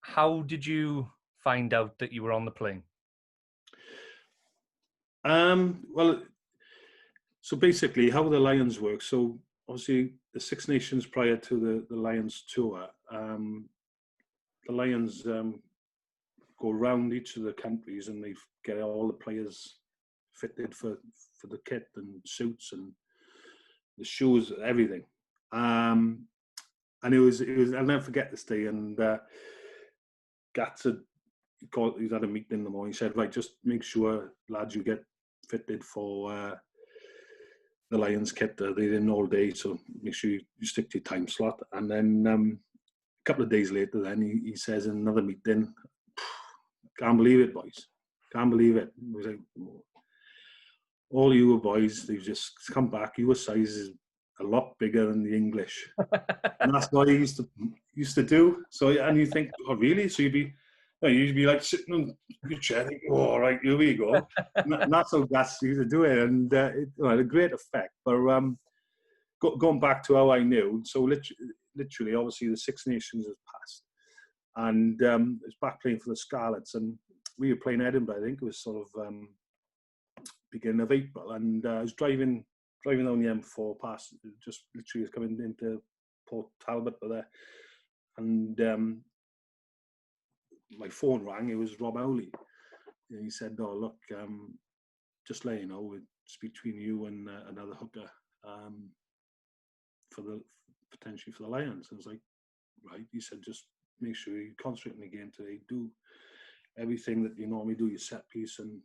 How did you find out that you were on the plane? Well, so basically how the Lions work. So obviously the Six Nations prior to the Lions tour, the Lions go around each of the countries and they get all the players fitted for the kit and suits and the shoes, everything. And it was I'll never forget this day. And Gats he's had a meeting in the morning. He said, right, just make sure, lads, you get fitted for the Lions kit. They're in all day, so make sure you stick to your time slot. And then a couple of days later, then he says in another meeting, can't believe it, boys. Can't believe it. It was like, all you boys, they've just come back. Your size is a lot bigger than the English. And that's what he used to do. So, and you think, oh, really? So you'd be like sitting on your chair, thinking, oh, all right, here we go. And that's how Gas used to do it. And it had a great effect. But going back to how I knew, so literally, obviously, the Six Nations has passed. And it's back playing for the Scarlets. And we were playing Edinburgh, I think it was sort of beginning of April. And I was driving down the M4 past, just literally was coming into Port Talbot there. And my phone rang. It was Rob Howley. And he said, oh, look, just let you know, it's between you and another hooker potentially for the Lions. I was like, right. He said, just make sure you concentrate on the game today. Do everything that you normally do, your set piece, and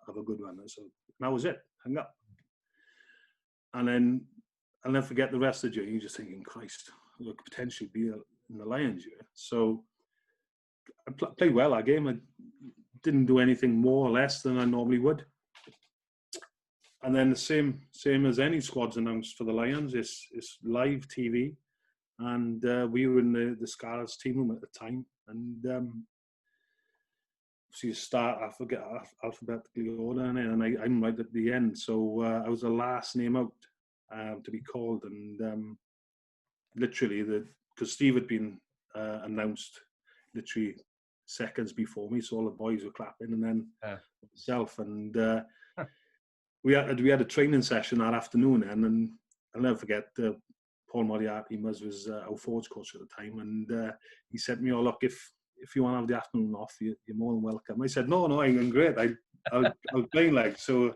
have a good one. And so that was it. Hung up. And then I'll never forget the rest of the journey. You're just thinking, Christ, I could potentially be in the Lions here. So I played well that game. I didn't do anything more or less than I normally would. And then the same as any squad's announced for the Lions, it's live TV. And we were in the Scarlets team room at the time. And so you start, I forget alphabetically order, and I'm right at the end. So I was the last name out to be called. And literally, because Steve had been announced literally seconds before me, so all the boys were clapping, and then myself. And we had a training session that afternoon, and I'll never forget Paul Moriarty was our forwards coach at the time, and he said to me, "Oh, look, if you want to have the afternoon off, you're more than welcome." I said, "No, I'm great. I was playing legs." So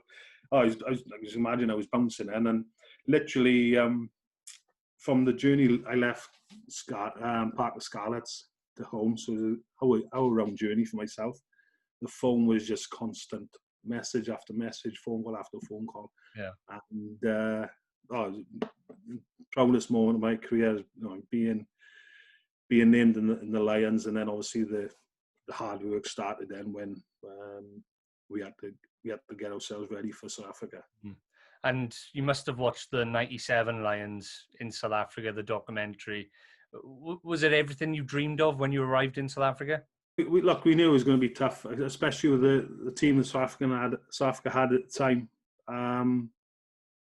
I was imagine I was bouncing, and then literally from the journey I left Park of Scarlets to home, so our round journey for myself, the phone was just constant, message after message, phone call after phone call. Yeah. And proudest moment of my career, being named in the Lions, and then obviously the hard work started then when we had to get ourselves ready for South Africa. And you must have watched the '97 Lions in South Africa, the documentary. Was it everything you dreamed of when you arrived in South Africa? We knew it was going to be tough, especially with the team that South Africa had at the time.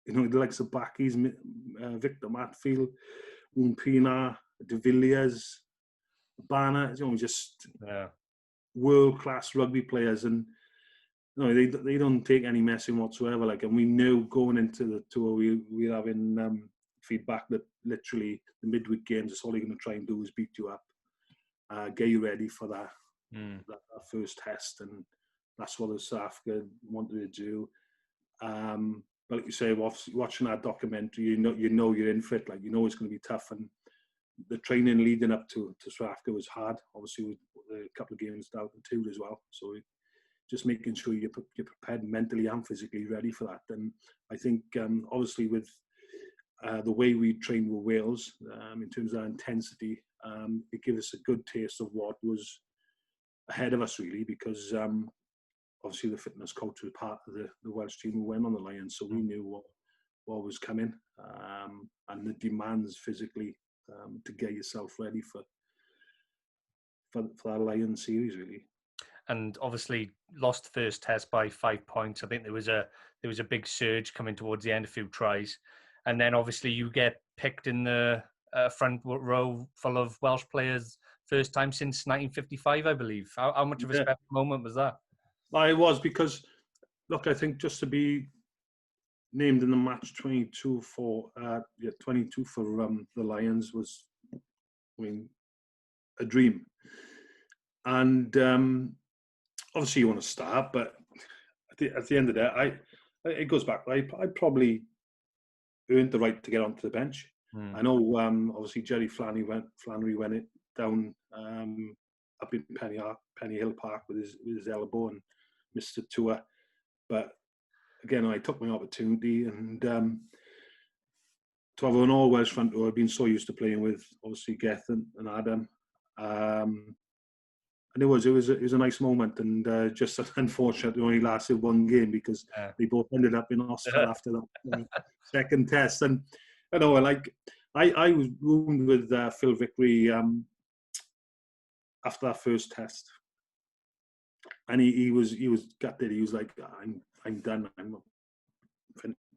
The likes of Bakkies, Victor Matfield, Umpina, De Villiers, Bana, just world-class rugby players, and they don't take any messing whatsoever. And we knew going into the tour, we're having feedback that literally the midweek games, that's all you're going to try and do is beat you up, get you ready for that first test, and that's what the South Africa wanted to do. But like you say, watching that documentary, you know you're in for it. It's going to be tough, and the training leading up to South Africa was hard. Obviously, with a couple of games down to 2 as well. So just making sure you're prepared mentally and physically ready for that. And I think obviously with the way we trained with Wales, in terms of our intensity, it gave us a good taste of what was ahead of us, really, because obviously the fitness coach was part of the Welsh team who went on the Lions, so we knew what was coming, and the demands physically to get yourself ready for that Lions series, really. And obviously lost the first test by 5 points. I think there was a big surge coming towards the end, a few tries, and then obviously you get picked in the front row full of Welsh players first time since 1955, I believe. How much of a special moment was that? Well, it was because, look, I think just to be named in the match 22 for the Lions was, I mean, a dream. And obviously you want to start, but at the end of the day, it goes back. I probably earned the right to get onto the bench. I know, obviously Jerry Flannery went it down up in Penny Hill Park with his elbow and missed the tour. But again, I took my opportunity, and to have an all Welsh front row, I've been so used to playing with obviously Geth and Adam. And it was a nice moment, and just unfortunately only lasted one game because they both ended up in hospital after that second test. And I know, I was roomed with Phil Vickery after that first test, and he was gutted. He was like, I'm done. I'm not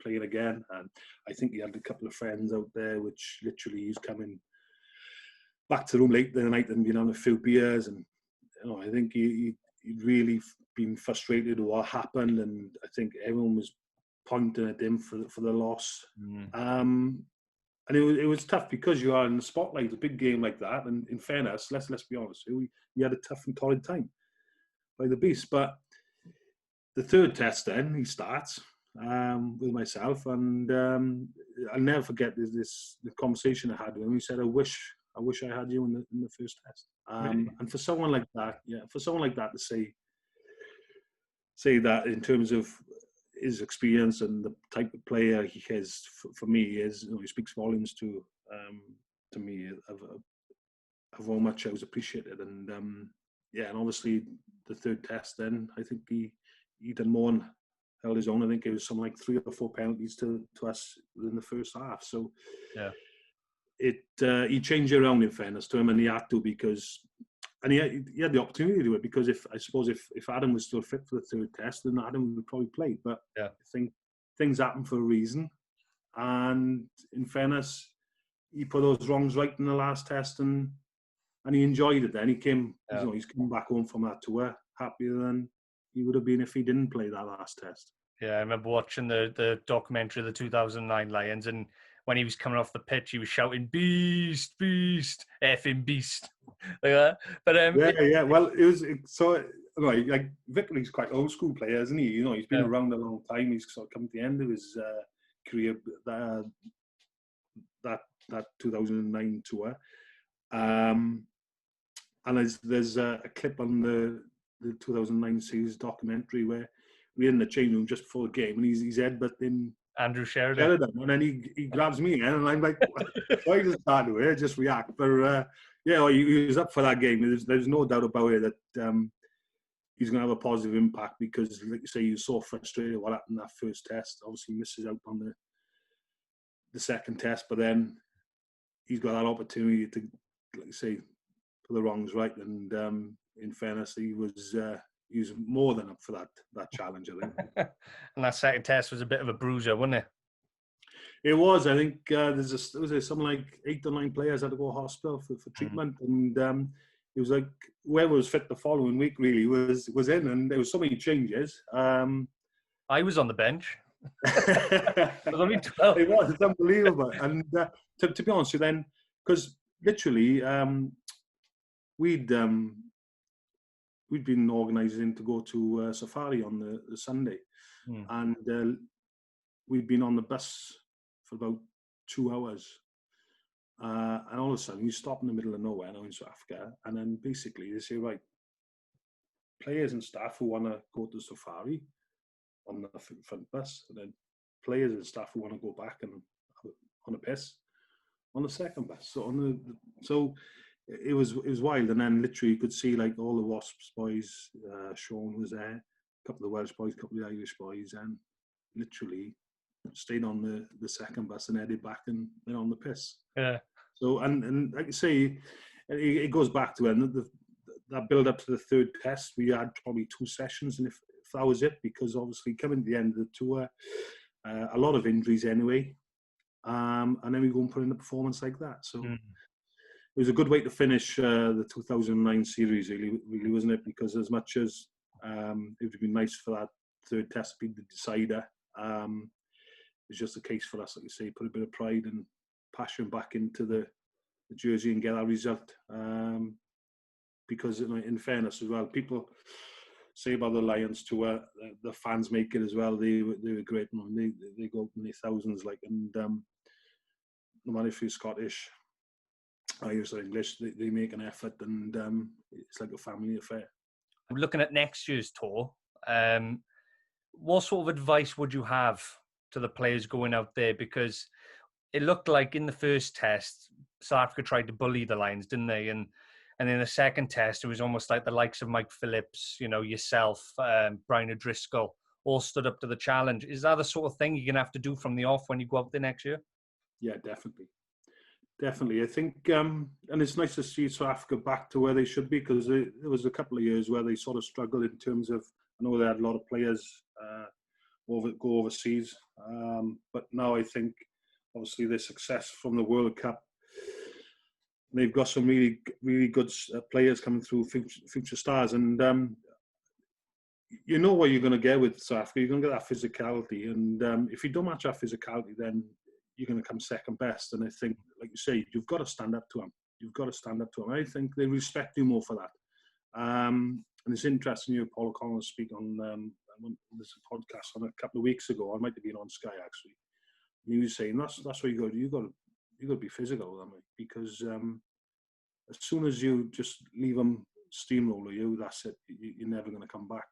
playing again. And I think he had a couple of friends out there, which literally he's coming back to the room late the night and been on a few beers, and I think he'd really been frustrated with what happened, and I think everyone was pointing at him for the loss. And it was tough because you are in the spotlight, a big game like that. And in fairness, let's be honest, we had a tough and torrid time by the beast. But the third test, then he starts with myself, and I'll never forget the conversation I had with him. He said, I wish I had you in the first test. Really? And for someone like that, to say that in terms of his experience and the type of player he is, for me, he speaks volumes to me of how much I was appreciated. And and obviously the third test, then I think he done more and held his own. I think it was something like 3 or 4 penalties to us in the first half. So he changed it around, in fairness to him, and he had to, because, and he had the opportunity to do it, because if Adam was still fit for the third test, then Adam would probably play. But I think things happen for a reason, and in fairness, he put those wrongs right in the last test, and he enjoyed it. Then he's come back home from that tour happier than he would have been if he didn't play that last test. Yeah, I remember watching the documentary of the 2009 Lions, and when he was coming off the pitch, he was shouting, "Beast, beast, effing beast," like that. But Well, like Vickery's quite old school player, isn't he? He's been around a long time. He's sort of come to the end of his career. That 2009 tour, and there's a clip on the 2009 series documentary where we're in the change room just before the game, and he's headbutting Andrew Sheridan, and then he grabs me again, and I'm like, why does it start to it? Just react. But he was up for that game. There's no doubt about it that he's going to have a positive impact, because, like you say, he was so frustrated what happened in that first test. Obviously, he misses out on the second test, but then he's got that opportunity to, like you say, put the wrongs right. And in fairness, he was more than up for that challenge, I think. And that second test was a bit of a bruiser, wasn't it? It was. I think was something like 8 or 9 players had to go to hospital for treatment, and it was like whoever was fit the following week really was in, and there was so many changes. I was on the bench. I was only 12. It's unbelievable. And to be honest with you, then, because literally we'd been organising to go to safari on the Sunday, and we'd been on the bus for about 2 hours, and all of a sudden we stop in the middle of nowhere now in South Africa, and then basically they say, right, players and staff who want to go to safari on the front bus, and then players and staff who want to go back and on a piss on the second bus. So it was wild. And then literally you could see like all the Wasps boys, Sean was there, a couple of the Welsh boys, a couple of the Irish boys, and literally stayed on the second bus and headed back and then on the piss. Yeah. So and like I say, it goes back to that build up to the third test. We had probably 2 sessions, and if that was it, because obviously coming to the end of the tour, a lot of injuries anyway, and then we go and put in a performance like that. So was a good way to finish the 2009 series, really, wasn't it? Because as much as it would be nice for that third test to be the decider, it's just a case for us, like you say, put a bit of pride and passion back into the jersey and get that result. Because in fairness as well, people say about the Lions tour, the fans make it as well. They were great, man. They go in their thousands, like, and no matter if you're Scottish, Irish or English, they make an effort, and it's like a family affair. I'm looking at next year's tour. What sort of advice would you have to the players going out there? Because it looked like in the first test, South Africa tried to bully the Lions, didn't they? And in the second test, it was almost like the likes of Mike Phillips, yourself, Brian O'Driscoll, all stood up to the challenge. Is that the sort of thing you're going to have to do from the off when you go out there next year? Yeah, definitely. Definitely. I think, and it's nice to see South Africa back to where they should be, because there was a couple of years where they sort of struggled in terms of, I know they had a lot of players go overseas, but now I think, obviously, their success from the World Cup, they've got some really, really good players coming through, future stars, and you know what you're going to get with South Africa. You're going to get that physicality, and if you don't match that physicality, then you're going to come second best. And I think, like you say, you've got to stand up to them. You've got to stand up to them. I think they respect you more for that. And it's interesting, Paul Collins speak on this podcast on a couple of weeks ago. I might have been on Sky actually. He was saying that's what you got. You got to be physical, because as soon as you just leave them steamroller you, that's it. You're never going to come back.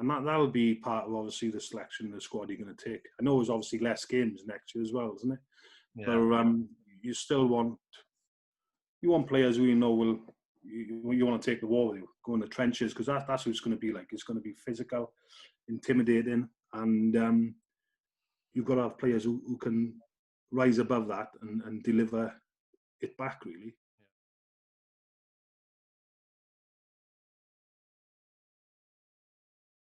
And that'll be part of, obviously, the selection of the squad you're going to take. I know there's obviously less games next year as well, isn't it? Yeah. But you still want players who you want to take the war with you, go in the trenches, because that's what it's going to be like. It's going to be physical, intimidating, and you've got to have players who can rise above that and deliver it back, really.